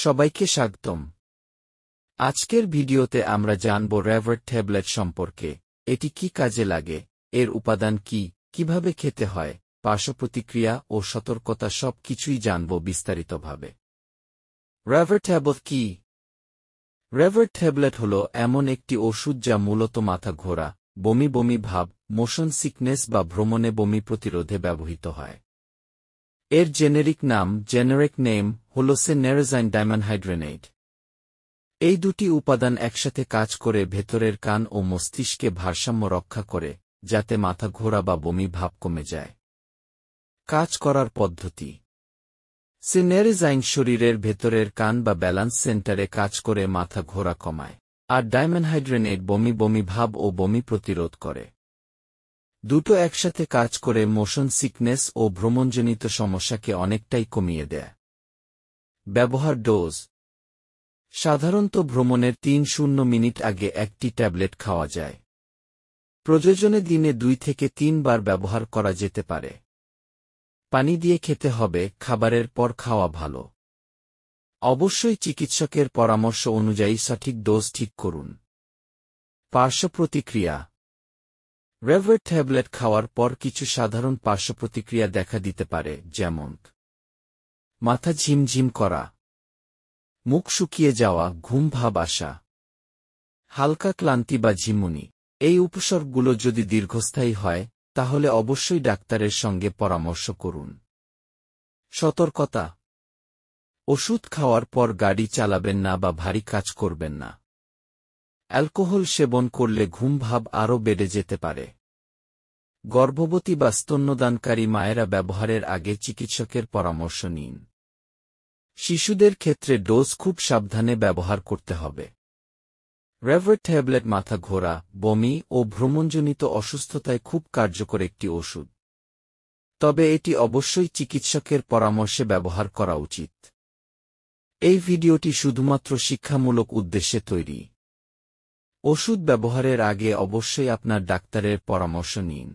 সবাইকে স্বাগতম। আজকের ভিডিওতে আমরা জানব র্যাভার্ট ট্যাবলেট সম্পর্কে। এটি কি কাজে লাগে, এর উপাদান কি, কিভাবে খেতে হয়, পার্শ্বপ্রতিক্রিয়া ও সতর্কতা সব কিছুই জানব বিস্তারিতভাবে। র্যাভার্ট ট্যাবলেট কি? র্যাভার্ট ট্যাবলেট হল এমন একটি ওষুধ যা মূলত মাথা ঘোরা, বমি বমি ভাব, মোশন সিকনেস বা ভ্রমণে বমি প্রতিরোধে ব্যবহৃত হয়। এর জেনেরিক নেম হল সেনেরেজাইন ডাইমেনহাইড্রেনেট। এই দুটি উপাদান একসাথে কাজ করে ভেতরের কান ও মস্তিষ্কে ভারসাম্য রক্ষা করে, যাতে মাথা ঘোরা বা বমি ভাব কমে যায়। কাজ করার পদ্ধতি: সেনেরেজাইন শরীরের ভেতরের কান বা ব্যালান্স সেন্টারে কাজ করে মাথা ঘোরা কমায়, আর ডাইমেনহাইড্রেনেট বমি বমি ভাব ও বমি প্রতিরোধ করে। দুটো একসাথে কাজ করে মোশন সিকনেস ও ভ্রমণজনিত সমস্যাকে অনেকটাই কমিয়ে দেয়। ব্যবহার: ডোজ: সাধারণত ভ্রমণের ৩-০ মিনিট আগে একটি ট্যাবলেট খাওয়া যায়। প্রয়োজনে দিনে ২ থেকে ৩ বার ব্যবহার করা যেতে পারে। পানি দিয়ে খেতে হবে, খাবারের পর খাওয়া ভালো। অবশ্যই চিকিৎসকের পরামর্শ অনুযায়ী সঠিক ডোজ ঠিক করুন। পার্শ্বপ্রতিক্রিয়া: র্যাভার্ট ট্যাবলেট খাওয়ার পর কিছু সাধারণ পার্শ্বপ্রতিক্রিয়া দেখা দিতে পারে, যেমন মাথা ঝিমঝিম করা, মুখ শুকিয়ে যাওয়া, ঘুম ভাব আসা, হালকা ক্লান্তি বা ঝিমুনি। এই উপসর্গগুলো যদি দীর্ঘস্থায়ী হয়, তাহলে অবশ্যই ডাক্তারের সঙ্গে পরামর্শ করুন। সতর্কতা: ওষুধ খাওয়ার পর গাড়ি চালাবেন না বা ভারী কাজ করবেন না। অ্যালকোহল সেবন করলে ঘুম ভাব আরও বেড়ে যেতে পারে। গর্ভবতী বা স্তন্যদানকারী মায়েরা ব্যবহারের আগে চিকিৎসকের পরামর্শ নিন। শিশুদের ক্ষেত্রে ডোজ খুব সাবধানে ব্যবহার করতে হবে। র্যাভার্ট ট্যাবলেট মাথা ঘোরা, বমি ও ভ্রমণজনিত অসুস্থতায় খুব কার্যকর একটি ওষুধ। তবে এটি অবশ্যই চিকিৎসকের পরামর্শে ব্যবহার করা উচিত। এই ভিডিওটি শুধুমাত্র শিক্ষামূলক উদ্দেশ্যে তৈরি। ওষুধ ব্যবহারের আগে অবশ্যই আপনার ডাক্তারের পরামর্শ নিন।